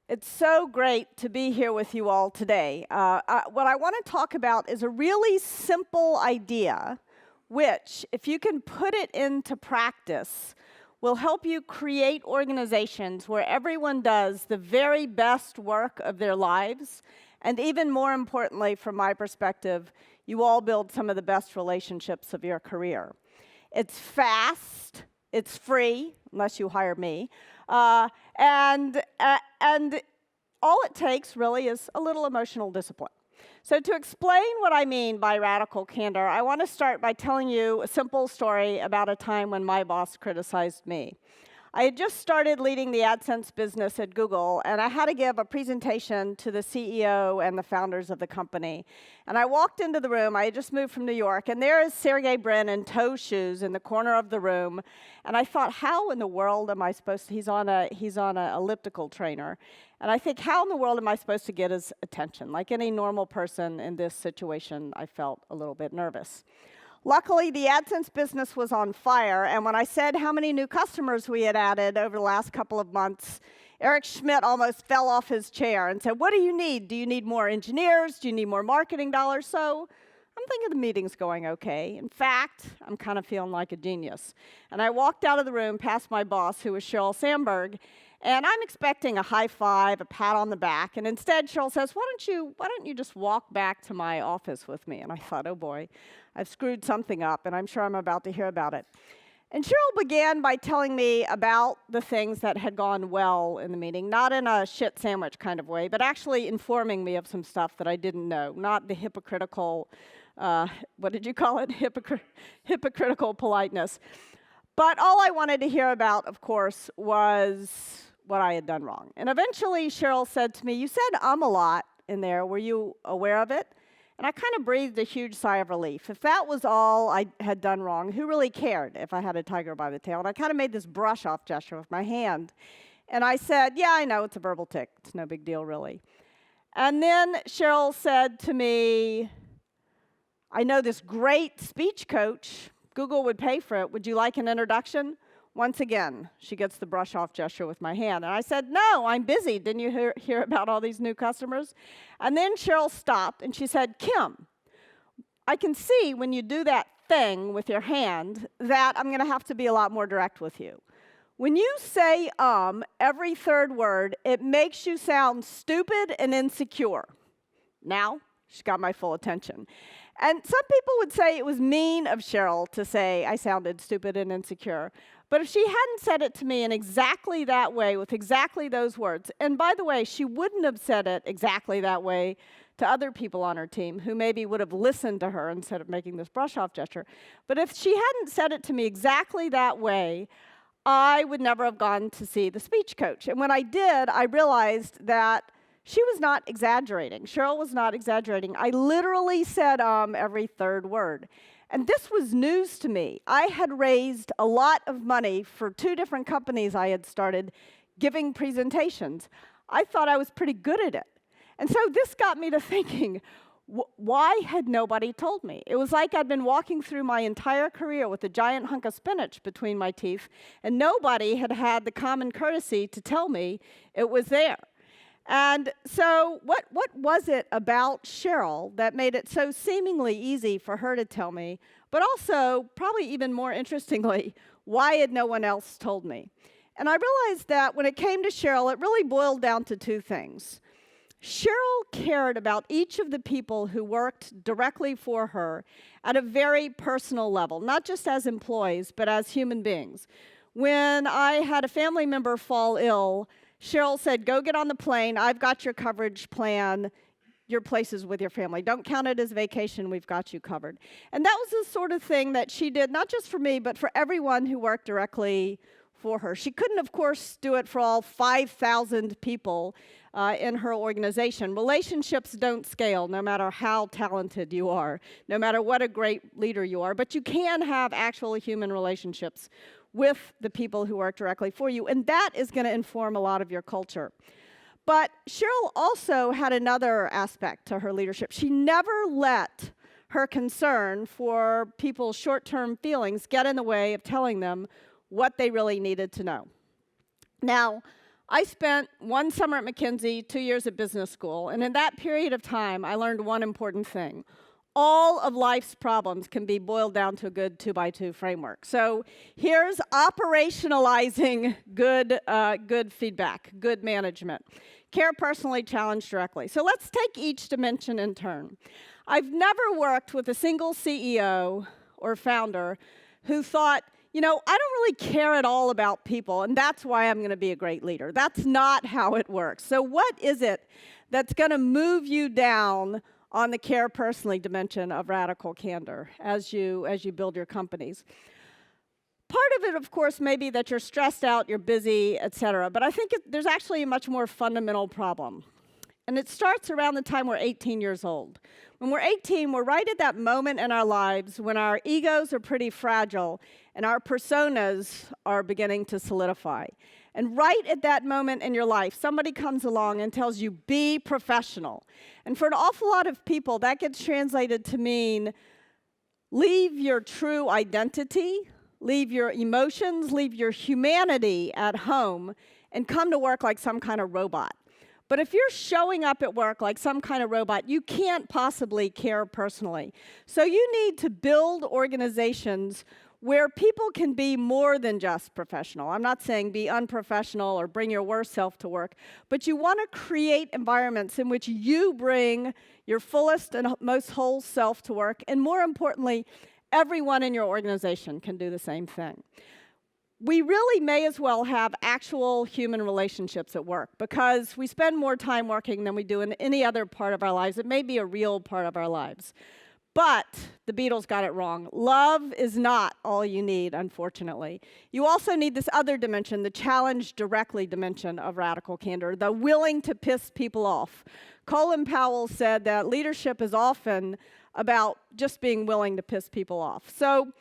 It's so great to be here with you all today. What I want to talk about is a really simple idea, which, if you can put it into practice, will help you create organizations where everyone does the very best work of their lives, and even more importantly, from my perspective, you all build some of the best relationships of your career. It's fast, it's free, unless you hire me, and all it takes really is a little emotional discipline. So to explain what I mean by radical candor, I want to start by telling you a simple story about a time when my boss criticized me. I had just started leading the AdSense business at Google, and I had to give a presentation to the CEO and the founders of the company. And I walked into the room. I had just moved from New York, and there is Sergey Brin in toe shoes in the corner of the room. And I thought, how in the world am I supposed to? He's on an elliptical trainer. And I think, how in the world am I supposed to get his attention? Like any normal person in this situation, I felt a little bit nervous. Luckily, the AdSense business was on fire, and when I said how many new customers we had added over the last couple of months, Eric Schmidt almost fell off his chair and said, "What do you need? Do you need more engineers? Do you need more marketing dollars?" So I'm thinking the meeting's going okay. In fact, I'm kind of feeling like a genius. And I walked out of the room past my boss, who was Sheryl Sandberg, and I'm expecting a high five, a pat on the back, and instead Sheryl says, why don't you just walk back to my office with me? And I thought, oh boy, I've screwed something up, and I'm sure I'm about to hear about it. And Sheryl began by telling me about the things that had gone well in the meeting, not in a shit sandwich kind of way, but actually informing me of some stuff that I didn't know, not the hypocritical, what did you call it? Hypocritical politeness. But all I wanted to hear about, of course, was what I had done wrong. And eventually, Sheryl said to me, "You said a lot in there. Were you aware of it?" And I kind of breathed a huge sigh of relief. If that was all I had done wrong, who really cared if I had a tiger by the tail? And I kind of made this brush-off gesture with my hand. And I said, "Yeah, I know, it's a verbal tic. It's no big deal, really." And then Sheryl said to me, "I know this great speech coach. Google would pay for it. Would you like an introduction?" Once again, she gets the brush-off gesture with my hand. And I said, "No, I'm busy. Didn't you hear about all these new customers?" And then Sheryl stopped, and she said, "Kim, I can see when you do that thing with your hand that I'm going to have to be a lot more direct with you. When you say every third word, it makes you sound stupid and insecure." Now, she got my full attention. And some people would say it was mean of Sheryl to say I sounded stupid and insecure. But if she hadn't said it to me in exactly that way, with exactly those words, and by the way, she wouldn't have said it exactly that way to other people on her team who maybe would have listened to her instead of making this brush-off gesture. But if she hadn't said it to me exactly that way, I would never have gone to see the speech coach. And when I did, I realized that she was not exaggerating. Sheryl was not exaggerating. I literally said every third word. And this was news to me. I had raised a lot of money for 2 different companies I had started giving presentations. I thought I was pretty good at it. And so this got me to thinking, why had nobody told me? It was like I'd been walking through my entire career with a giant hunk of spinach between my teeth, and nobody had had the common courtesy to tell me it was there. And so what was it about Sheryl that made it so seemingly easy for her to tell me, but also, probably even more interestingly, why had no one else told me? And I realized that when it came to Sheryl, it really boiled down to 2 things. Sheryl cared about each of the people who worked directly for her at a very personal level, not just as employees, but as human beings. When I had a family member fall ill, Sheryl said, "Go get on the plane. I've got your coverage plan. Your place is with your family. Don't count it as vacation. We've got you covered." And that was the sort of thing that she did, not just for me, but for everyone who worked directly for her. She couldn't, of course, do it for all 5,000 people in her organization. Relationships don't scale, no matter how talented you are, no matter what a great leader you are. But you can have actual human relationships with the people who work directly for you, and that is going to inform a lot of your culture. But Sheryl also had another aspect to her leadership. She never let her concern for people's short-term feelings get in the way of telling them what they really needed to know. Now, I spent 1 summer at McKinsey, 2 years at business school, and in that period of time, I learned one important thing. All of life's problems can be boiled down to a good 2x2 framework. So here's operationalizing good feedback, good management. Care personally, challenge directly. So let's take each dimension in turn. I've never worked with a single CEO or founder who thought, I don't really care at all about people, and that's why I'm going to be a great leader. That's not how it works. So what is it that's going to move you down on the care personally dimension of Radical Candor as you build your companies? Part of it, of course, may be that you're stressed out, you're busy, et cetera, but I think there's actually a much more fundamental problem. And it starts around the time we're 18 years old. When we're 18, we're right at that moment in our lives when our egos are pretty fragile and our personas are beginning to solidify. And right at that moment in your life, somebody comes along and tells you, be professional. And for an awful lot of people, that gets translated to mean leave your true identity, leave your emotions, leave your humanity at home, and come to work like some kind of robot. But if you're showing up at work like some kind of robot, you can't possibly care personally. So you need to build organizations where people can be more than just professional. I'm not saying be unprofessional or bring your worst self to work, but you want to create environments in which you bring your fullest and most whole self to work, and more importantly, everyone in your organization can do the same thing. We really may as well have actual human relationships at work because we spend more time working than we do in any other part of our lives. It may be a real part of our lives. But the Beatles got it wrong. Love is not all you need, unfortunately. You also need this other dimension, the challenge directly dimension of Radical Candor, the willing to piss people off. Colin Powell said that leadership is often about just being willing to piss people off. So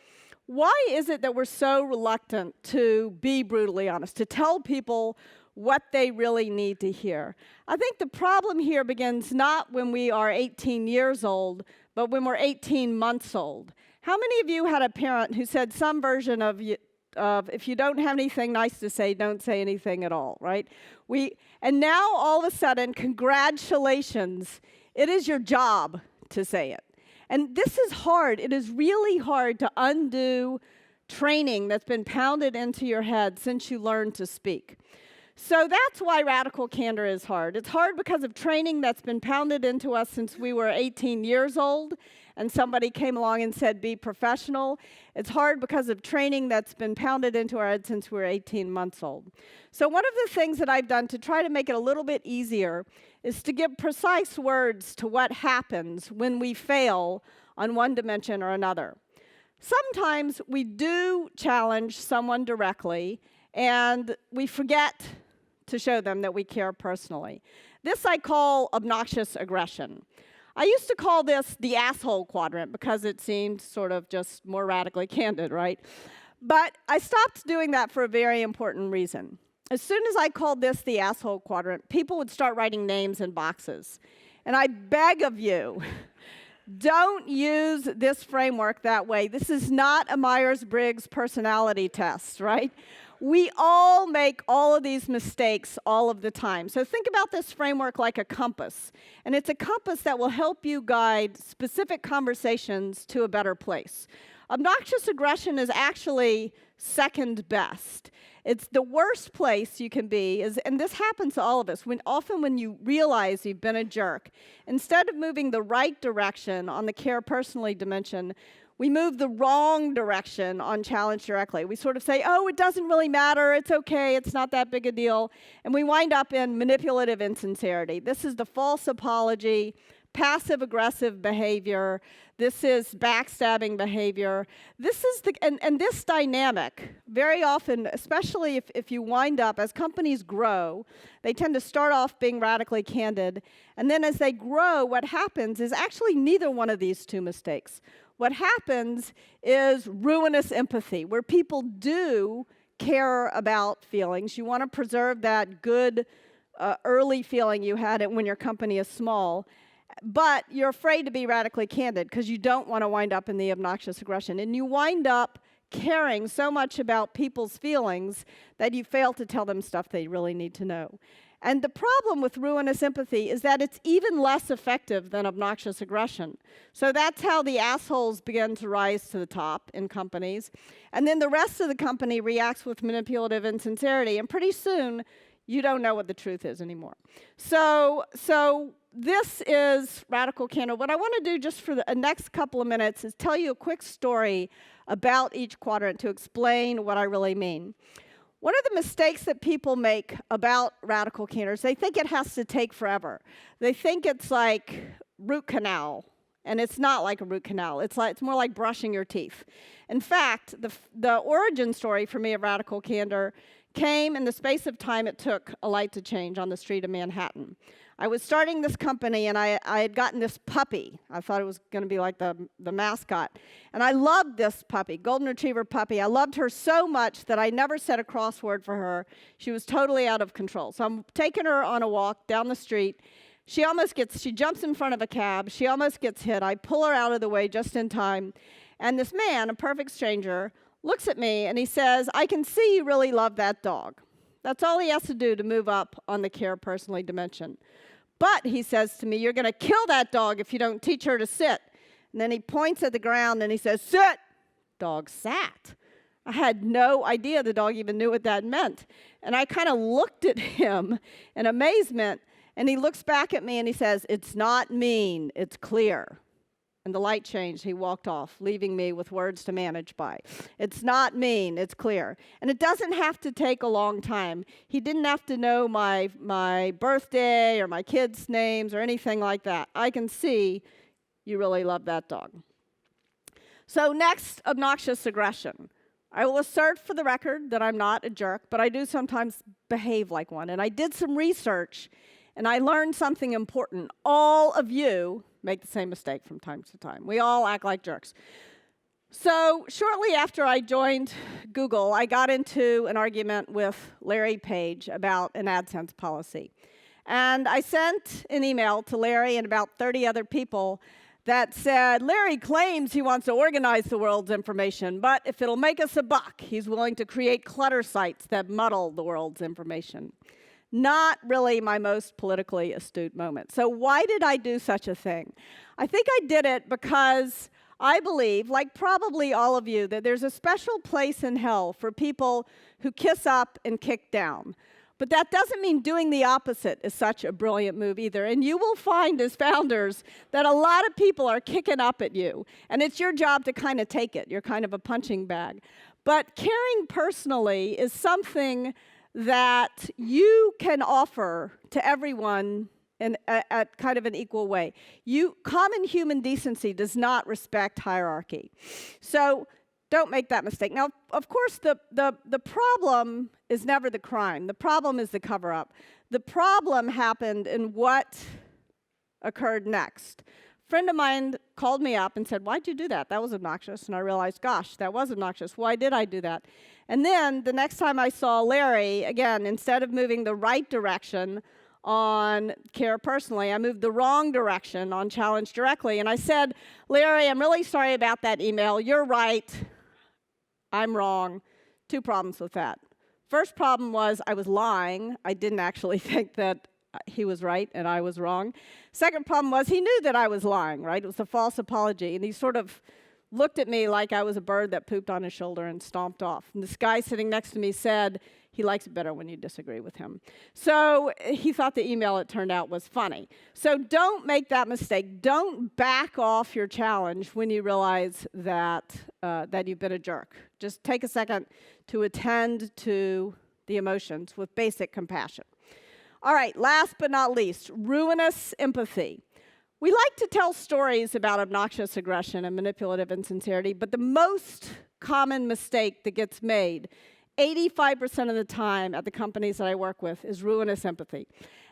why is it that we're so reluctant to be brutally honest, to tell people what they really need to hear? I think the problem here begins not when we are 18 years old, but when we're 18 months old. How many of you had a parent who said some version of if you don't have anything nice to say, don't say anything at all, right? And now all of a sudden, congratulations, it is your job to say it. And this is hard. It is really hard to undo training that's been pounded into your head since you learned to speak. So that's why Radical Candor is hard. It's hard because of training that's been pounded into us since we were 18 years old and somebody came along and said, be professional. It's hard because of training that's been pounded into our head since we were 18 months old. So one of the things that I've done to try to make it a little bit easier is to give precise words to what happens when we fail on one dimension or another. Sometimes we do challenge someone directly, and we forget to show them that we care personally. This I call obnoxious aggression. I used to call this the asshole quadrant because it seemed sort of just more radically candid, right? But I stopped doing that for a very important reason. As soon as I called this the asshole quadrant, people would start writing names in boxes. And I beg of you, don't use this framework that way. This is not a Myers-Briggs personality test, right? We all make all of these mistakes all of the time. So think about this framework like a compass. And it's a compass that will help you guide specific conversations to a better place. Obnoxious aggression is actually second best. It's the worst place you can be, and this happens to all of us, often when you realize you've been a jerk, instead of moving the right direction on the care personally dimension, we move the wrong direction on challenge directly. We sort of say, oh, it doesn't really matter, it's okay, it's not that big a deal, and we wind up in manipulative insincerity. This is the false apology, passive-aggressive behavior. This is backstabbing behavior. This is and this dynamic, very often, especially if you wind up, as companies grow, they tend to start off being radically candid, and then as they grow, what happens is actually neither one of these two mistakes. What happens is ruinous empathy, where people do care about feelings. You want to preserve that good early feeling you had when your company is small, but you're afraid to be radically candid because you don't want to wind up in the obnoxious aggression. And you wind up caring so much about people's feelings that you fail to tell them stuff they really need to know. And the problem with ruinous empathy is that it's even less effective than obnoxious aggression. So that's how the assholes begin to rise to the top in companies. And then the rest of the company reacts with manipulative insincerity. And pretty soon, you don't know what the truth is anymore. So this is Radical Candor. What I want to do just for the next couple of minutes is tell you a quick story about each quadrant to explain what I really mean. One of the mistakes that people make about radical candor is they think it has to take forever. They think it's like root canal, and it's not like a root canal. It's more like brushing your teeth. In fact, the origin story for me of radical candor came in the space of time it took a light to change on the street of Manhattan. I was starting this company, and I had gotten this puppy. I thought it was going to be like the mascot. And I loved this puppy, golden retriever puppy. I loved her so much that I never said a crossword for her. She was totally out of control. So I'm taking her on a walk down the street. She jumps in front of a cab. She almost gets hit. I pull her out of the way just in time. And this man, a perfect stranger, looks at me, and he says, "I can see you really love that dog." That's all he has to do to move up on the care personally dimension. "But," he says to me, "you're going to kill that dog if you don't teach her to sit." And then he points at the ground and he says, "Sit." Dog sat. I had no idea the dog even knew what that meant. And I kind of looked at him in amazement, and he looks back at me and he says, "It's not mean, it's clear." And the light changed. He walked off, leaving me with words to manage by. It's not mean, it's clear. And it doesn't have to take a long time. He didn't have to know my birthday or my kids' names or anything like that. I can see you really love that dog. So next, obnoxious aggression. I will assert for the record that I'm not a jerk, but I do sometimes behave like one. And I did some research, and I learned something important. All of you make the same mistake from time to time. We all act like jerks. So shortly after I joined Google, I got into an argument with Larry Page about an AdSense policy. And I sent an email to Larry and about 30 other people that said, "Larry claims he wants to organize the world's information, but if it'll make us a buck, he's willing to create clutter sites that muddle the world's information." Not really my most politically astute moment. So why did I do such a thing? I think I did it because I believe, like probably all of you, that there's a special place in hell for people who kiss up and kick down. But that doesn't mean doing the opposite is such a brilliant move either. And you will find as founders that a lot of people are kicking up at you. And it's your job to kind of take it. You're kind of a punching bag. But caring personally is something that you can offer to everyone at kind of an equal way. Common human decency does not respect hierarchy. So don't make that mistake. Now, of course, the problem is never the crime. The problem is the cover-up. The problem happened in what occurred next. A friend of mine called me up and said, "Why'd you do that? That was obnoxious." And I realized, gosh, that was obnoxious. Why did I do that? And then the next time I saw Larry, again, instead of moving the right direction on care personally, I moved the wrong direction on challenge directly. And I said, "Larry, I'm really sorry about that email. You're right. I'm wrong." 2 problems with that. First problem was I was lying. I didn't actually think that he was right and I was wrong. Second problem was he knew that I was lying, right? It was a false apology. And he sort of looked at me like I was a bird that pooped on his shoulder and stomped off. And this guy sitting next to me said he likes it better when you disagree with him. So he thought the email, it turned out, was funny. So don't make that mistake. Don't back off your challenge when you realize that you've been a jerk. Just take a second to attend to the emotions with basic compassion. All right, last but not least, ruinous empathy. We like to tell stories about obnoxious aggression and manipulative insincerity, but the most common mistake that gets made 85% of the time at the companies that I work with is ruinous empathy.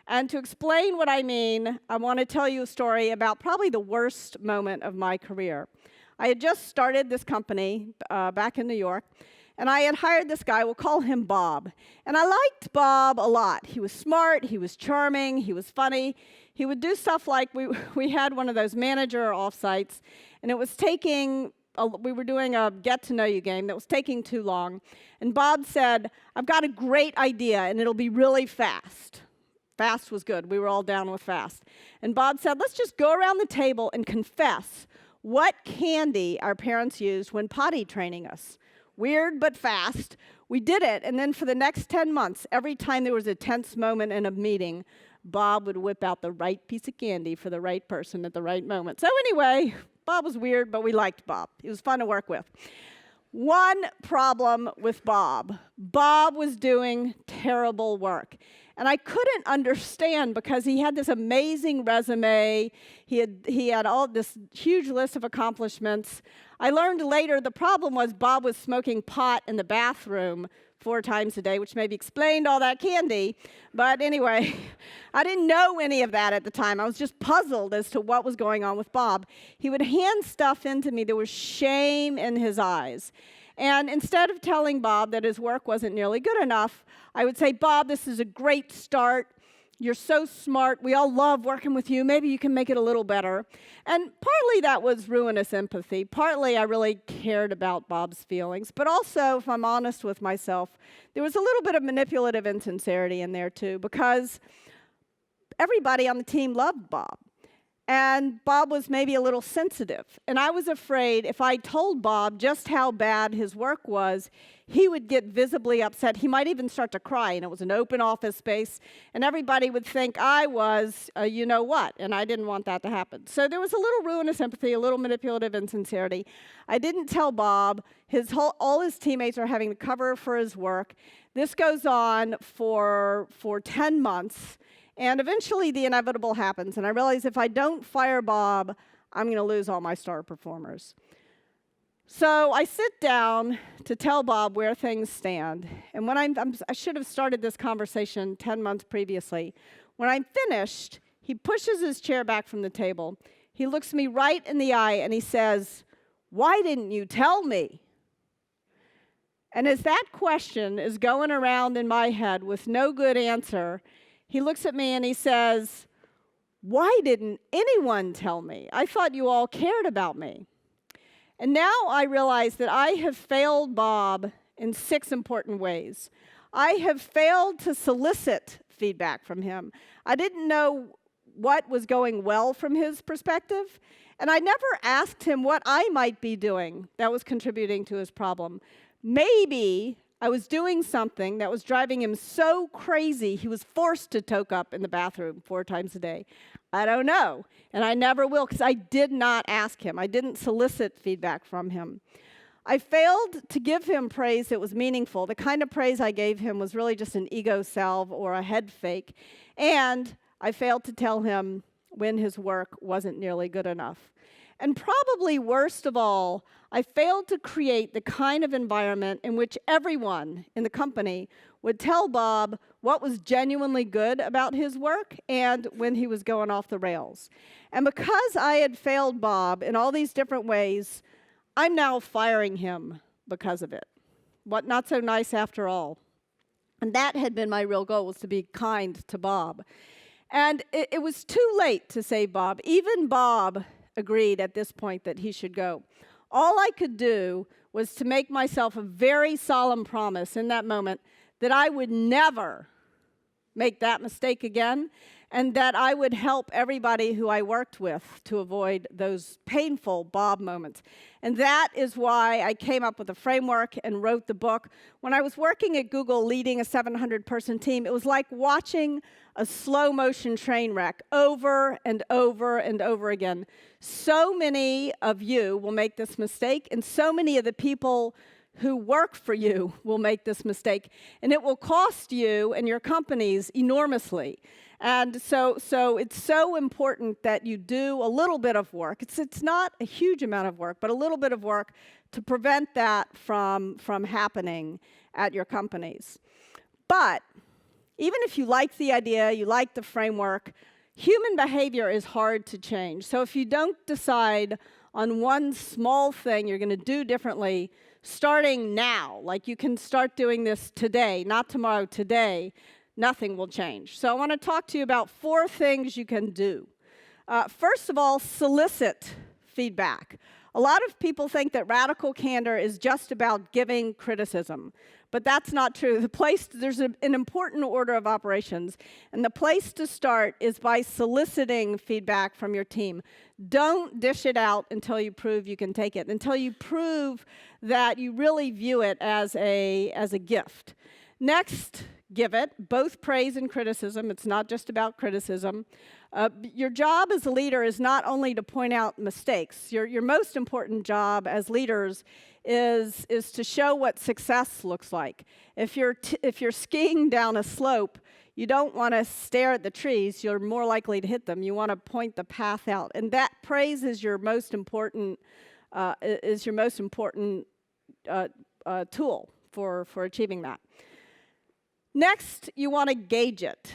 And to explain what I mean, I want to tell you a story about probably the worst moment of my career. I had just started this company back in New York, and I had hired this guy, we'll call him Bob. And I liked Bob a lot. He was smart, he was charming, he was funny. He would do stuff like we had one of those manager offsites, and it was taking we were doing a get-to-know-you game that was taking too long, and Bob said, I've got a great idea, and it'll be really fast. Fast was good. We were all down with fast. And Bob said, let's just go around the table and confess what candy our parents used when potty training us. Weird, but fast. We did it, and then for the next 10 months, every time there was a tense moment in a meeting, Bob would whip out the right piece of candy for the right person at the right moment. So anyway, Bob was weird, but we liked Bob. He was fun to work with. One problem with Bob. Bob was doing terrible work. And I couldn't understand because he had this amazing resume. He had all this huge list of accomplishments. I learned later the problem was Bob was smoking pot in the bathroom 4 times a day, which maybe explained all that candy. But anyway, I didn't know any of that at the time. I was just puzzled as to what was going on with Bob. He would hand stuff into me. There was shame in his eyes. And instead of telling Bob that his work wasn't nearly good enough, I would say, Bob, this is a great start. You're so smart. We all love working with you. Maybe you can make it a little better. And partly that was ruinous empathy. Partly I really cared about Bob's feelings. But also, if I'm honest with myself, there was a little bit of manipulative insincerity in there too, because everybody on the team loved Bob. And Bob was maybe a little sensitive. And I was afraid if I told Bob just how bad his work was, he would get visibly upset. He might even start to cry. And it was an open office space. And everybody would think I was you-know-what. And I didn't want that to happen. So there was a little ruinous empathy, a little manipulative insincerity. I didn't tell Bob. All his teammates are having to cover for his work. This goes on for 10 months. And eventually the inevitable happens, and I realize if I don't fire Bob, I'm going to lose all my star performers. So I sit down to tell Bob where things stand. And when I should have started this conversation 10 months previously. When I'm finished, he pushes his chair back from the table. He looks me right in the eye, and he says, "Why didn't you tell me?" And as that question is going around in my head with no good answer, he looks at me and he says, "Why didn't anyone tell me? I thought you all cared about me." And now I realize that I have failed Bob in 6 important ways. I have failed to solicit feedback from him. I didn't know what was going well from his perspective, and I never asked him what I might be doing that was contributing to his problem. Maybe I was doing something that was driving him so crazy he was forced to toke up in the bathroom 4 times a day. I don't know, and I never will because I did not ask him. I didn't solicit feedback from him. I failed to give him praise that was meaningful. The kind of praise I gave him was really just an ego salve or a head fake, and I failed to tell him when his work wasn't nearly good enough. And probably worst of all, I failed to create the kind of environment in which everyone in the company would tell Bob what was genuinely good about his work and when he was going off the rails. And because I had failed Bob in all these different ways, I'm now firing him because of it. What not so nice after all. And that had been my real goal, was to be kind to Bob. And it was too late to save Bob. Even Bob agreed at this point that he should go. All I could do was to make myself a very solemn promise in that moment that I would never make that mistake again, and that I would help everybody who I worked with to avoid those painful Bob moments. And that is why I came up with a framework and wrote the book. When I was working at Google leading a 700-person team, it was like watching a slow-motion train wreck over and over and over again. So many of you will make this mistake, and so many of the people who work for you will make this mistake, and it will cost you and your companies enormously. And so it's so important that you do a little bit of work. It's not a huge amount of work, but a little bit of work to prevent that from happening at your companies. But even if you like the idea, you like the framework, human behavior is hard to change. So if you don't decide on one small thing you're going to do differently, starting now, like you can start doing this today, not tomorrow, today, nothing will change. So I want to talk to you about 4 things you can do. First of all, solicit feedback. A lot of people think that radical candor is just about giving criticism, but that's not true. There's an important order of operations, and the place to start is by soliciting feedback from your team. Don't dish it out until you prove you can take it, until you prove that you really view it as a gift. Next, give it, both praise and criticism. It's not just about criticism. Your job as a leader is not only to point out mistakes. Your most important job as leaders is to show what success looks like. If you're skiing down a slope, you don't want to stare at the trees. You're more likely to hit them. You want to point the path out, and that praise is your most important tool for achieving that. Next, you want to gauge it.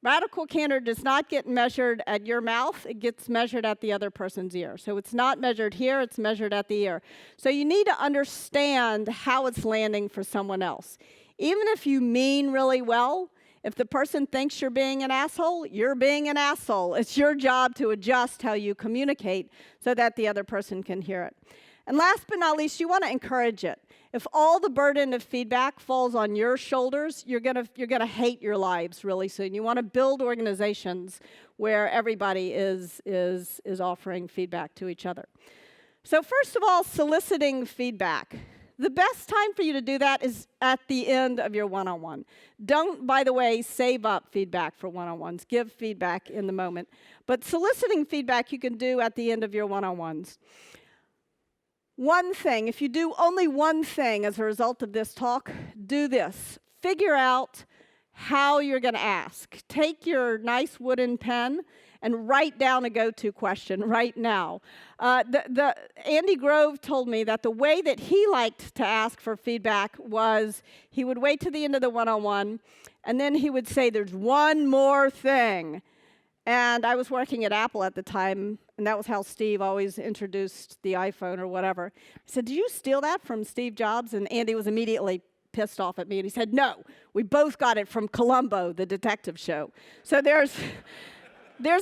Radical candor does not get measured at your mouth. It gets measured at the other person's ear. So it's not measured here, it's measured at the ear. So you need to understand how it's landing for someone else. Even if you mean really well, if the person thinks you're being an asshole, you're being an asshole. It's your job to adjust how you communicate so that the other person can hear it. And last but not least, you want to encourage it. If all the burden of feedback falls on your shoulders, you're gonna hate your lives really soon. You want to build organizations where everybody is offering feedback to each other. So first of all, soliciting feedback. The best time for you to do that is at the end of your one-on-one. Don't, by the way, save up feedback for one-on-ones. Give feedback in the moment. But soliciting feedback you can do at the end of your one-on-ones. One thing, if you do only one thing as a result of this talk, do this. Figure out how you're going to ask. Take your nice wooden pen and write down a go-to question right now. Andy Grove told me that the way that he liked to ask for feedback was he would wait to the end of the one-on-one, and then he would say, "There's one more thing." And I was working at Apple at the time, and that was how Steve always introduced the iPhone or whatever. I said, "Did you steal that from Steve Jobs?" And Andy was immediately pissed off at me, and he said, "No, we both got it from Columbo, the detective show." So there's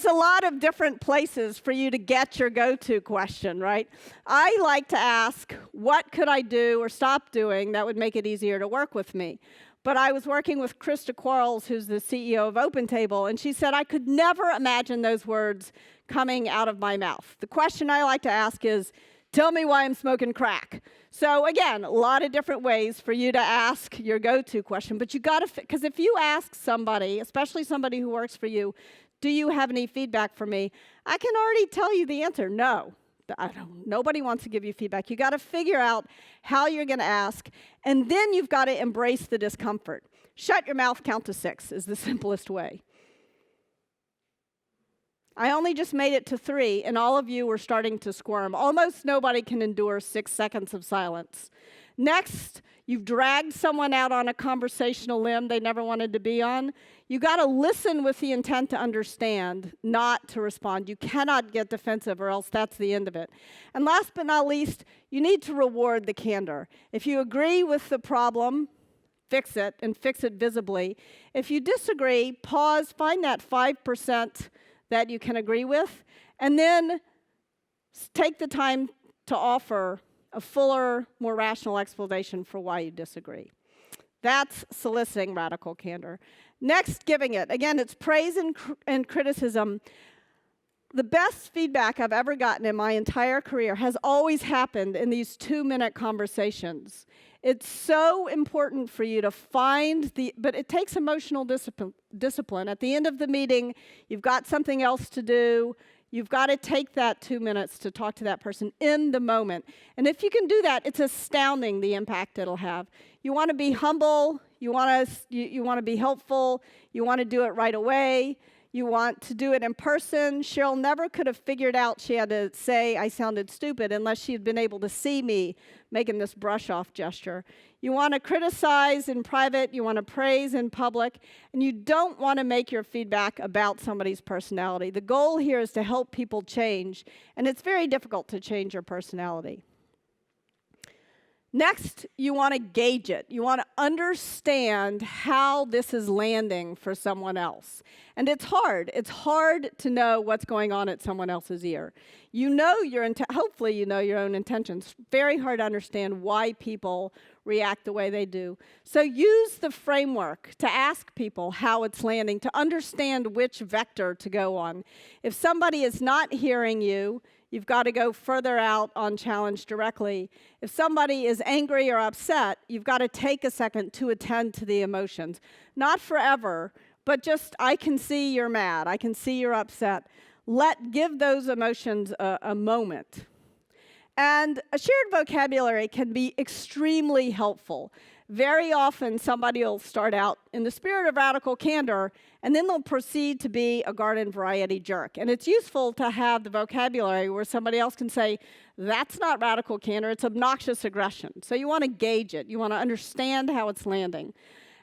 a lot of different places for you to get your go-to question, right? I like to ask, what could I do or stop doing that would make it easier to work with me? But I was working with Krista Quarles, who's the CEO of OpenTable, and she said, I could never imagine those words coming out of my mouth. The question I like to ask is, tell me why I'm smoking crack. So again, a lot of different ways for you to ask your go-to question, but you gotta, because if you ask somebody, especially somebody who works for you, do you have any feedback for me? I can already tell you the answer, no. Nobody wants to give you feedback. You got to figure out how you're going to ask, and then you've got to embrace the discomfort. Shut your mouth, count to 6 is the simplest way. I only just made it to 3, and all of you were starting to squirm. Almost nobody can endure 6 seconds of silence. Next, you've dragged someone out on a conversational limb they never wanted to be on. You got to listen with the intent to understand, not to respond. You cannot get defensive, or else that's the end of it. And last but not least, you need to reward the candor. If you agree with the problem, fix it, and fix it visibly. If you disagree, pause, find that 5% that you can agree with, and then take the time to offer a fuller, more rational explanation for why you disagree. That's soliciting radical candor. Next, giving it. Again, it's praise and criticism. The best feedback I've ever gotten in my entire career has always happened in these 2-minute conversations. It's so important for you to find but it takes emotional discipline. At the end of the meeting, you've got something else to do. You've got to take that 2 minutes to talk to that person in the moment. And if you can do that, it's astounding the impact it'll have. You want to be humble. You want to be helpful. You want to do it right away. You want to do it in person. Cheryl never could have figured out she had to say I sounded stupid unless she had been able to see me making this brush-off gesture. You want to criticize in private. You want to praise in public. And you don't want to make your feedback about somebody's personality. The goal here is to help people change. And it's very difficult to change your personality. Next, you want to gauge it. You want to understand how this is landing for someone else. And it's hard. It's hard to know what's going on at someone else's ear. You know hopefully you know your own intentions. Very hard to understand why people react the way they do. So use the framework to ask people how it's landing, to understand which vector to go on. If somebody is not hearing you, you've got to go further out on challenge directly. If somebody is angry or upset, you've got to take a second to attend to the emotions. Not forever, but just, I can see you're mad. I can see you're upset. Give those emotions a moment. And a shared vocabulary can be extremely helpful. Very often, somebody will start out in the spirit of radical candor, and then they'll proceed to be a garden variety jerk. And it's useful to have the vocabulary where somebody else can say, that's not radical candor, it's obnoxious aggression. So you want to gauge it. You want to understand how it's landing.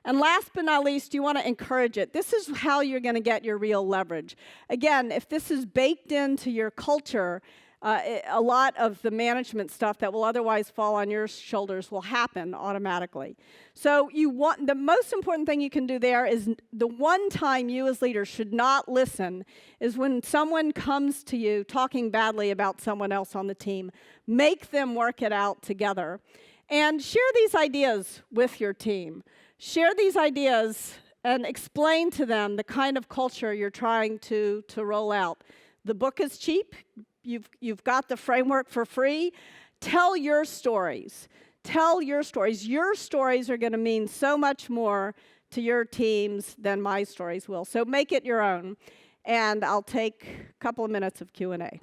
And last but not least, you want to encourage it. This is how you're going to get your real leverage. Again, if this is baked into your culture, a lot of the management stuff that will otherwise fall on your shoulders will happen automatically. So the most important thing you can do there is the one time you as leaders should not listen is when someone comes to you talking badly about someone else on the team. Make them work it out together. And share these ideas with your team. Share these ideas and explain to them the kind of culture you're trying to roll out. The book is cheap. You've got the framework for free. Tell your stories. Tell your stories. Your stories are going to mean so much more to your teams than my stories will. So make it your own. And I'll take a couple of minutes of Q&A.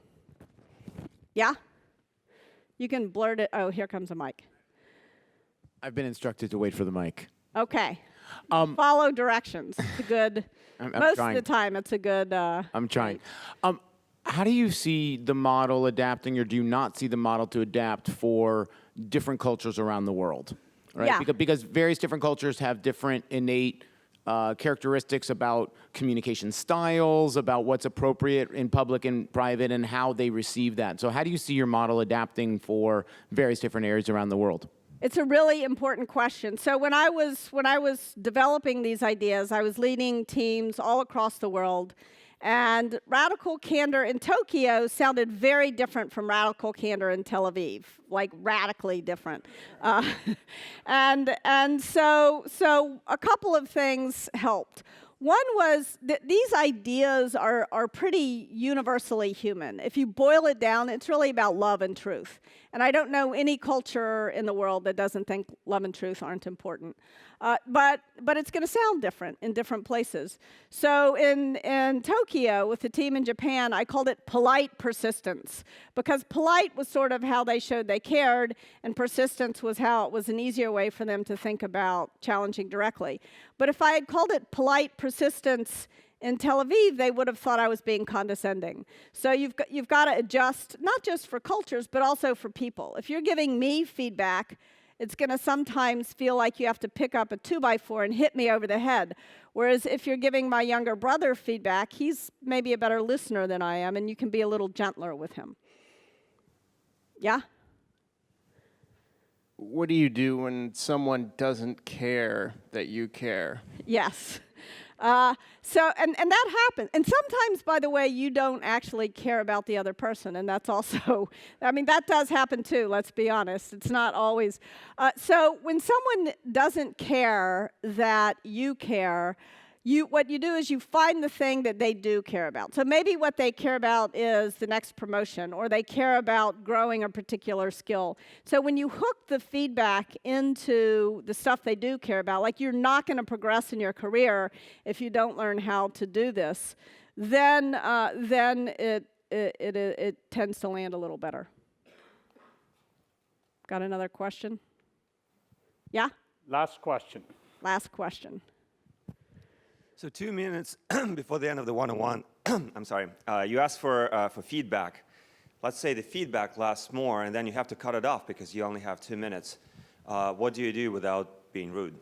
Yeah? You can blurt it. Oh, here comes a mic. I've been instructed to wait for the mic. Okay. Follow directions. It's a good, most of the time, it's a good... I'm trying. How do you see the model adapting, or do you not see the model to adapt for different cultures around the world? Right? Yeah. Because various different cultures have different innate characteristics about communication styles, about what's appropriate in public and private, and how they receive that. So how do you see your model adapting for various different areas around the world? It's a really important question. So when I was developing these ideas, I was leading teams all across the world. And Radical Candor in Tokyo sounded very different from Radical Candor in Tel Aviv, like radically different. And so a couple of things helped. One was that these ideas are pretty universally human. If you boil it down, it's really about love and truth. And I don't know any culture in the world that doesn't think love and truth aren't important. But it's going to sound different in different places. So in Tokyo, with the team in Japan, I called it polite persistence, because polite was sort of how they showed they cared, and persistence was how it was an easier way for them to think about challenging directly. But if I had called it polite persistence in Tel Aviv, they would have thought I was being condescending. So you've got to adjust, not just for cultures, but also for people. If you're giving me feedback, it's going to sometimes feel like you have to pick up a 2x4 and hit me over the head. Whereas if you're giving my younger brother feedback, he's maybe a better listener than I am, and you can be a little gentler with him. Yeah? What do you do when someone doesn't care that you care? Yes. And that happens. And sometimes, by the way, you don't actually care about the other person, and that's also, I mean, that does happen too, let's be honest. It's not always. So when someone doesn't care that you care, what you do is you find the thing that they do care about. So maybe what they care about is the next promotion, or they care about growing a particular skill. So when you hook the feedback into the stuff they do care about, like you're not going to progress in your career if you don't learn how to do this, then it tends to land a little better. Got another question? Yeah? Last question. Last question. So 2 minutes before the end of the one-on-one, I'm sorry, you asked for feedback. Let's say the feedback lasts more, and then you have to cut it off because you only have 2 minutes. What do you do without being rude?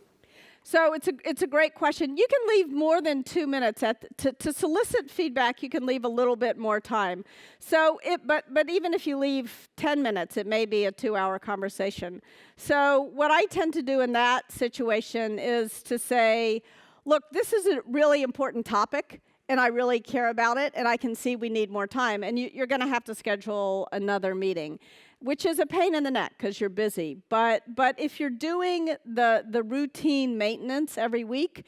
So it's a great question. You can leave more than 2 minutes to solicit feedback. You can leave a little bit more time. So but even if you leave 10 minutes, it may be a 2-hour conversation. So what I tend to do in that situation is to say, look, this is a really important topic, and I really care about it, and I can see we need more time, and you're going to have to schedule another meeting, which is a pain in the neck because you're busy. But if you're doing the routine maintenance every week,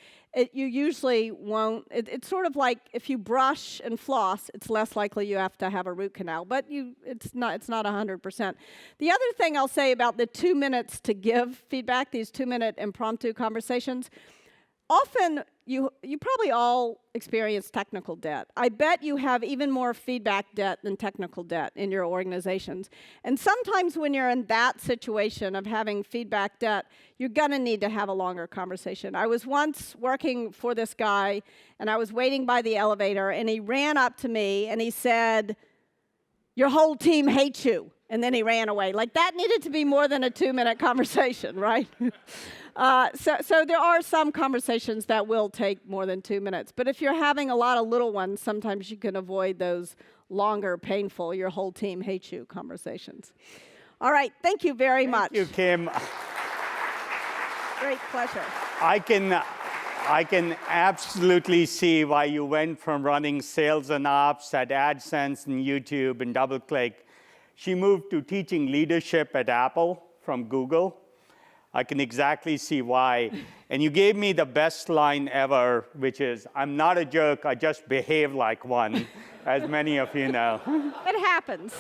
you usually won't. It's sort of like if you brush and floss, it's less likely you have to have a root canal. But it's not 100%. The other thing I'll say about the 2 minutes to give feedback, these 2-minute impromptu conversations. Often, you probably all experience technical debt. I bet you have even more feedback debt than technical debt in your organizations. And sometimes when you're in that situation of having feedback debt, you're going to need to have a longer conversation. I was once working for this guy, and I was waiting by the elevator, and he ran up to me, and he said, "Your whole team hates you." And then he ran away. Like, that needed to be more than a 2-minute conversation, right? So there are some conversations that will take more than 2 minutes. But if you're having a lot of little ones, sometimes you can avoid those longer, painful, your whole team hates you conversations. All right, thank you very much. Thank you, Kim. Great pleasure. I can absolutely see why you went from running sales and ops at AdSense and YouTube and DoubleClick. She moved to teaching leadership at Apple from Google. I can exactly see why. And you gave me the best line ever, which is, "I'm not a jerk, I just behave like one," as many of you know. It happens.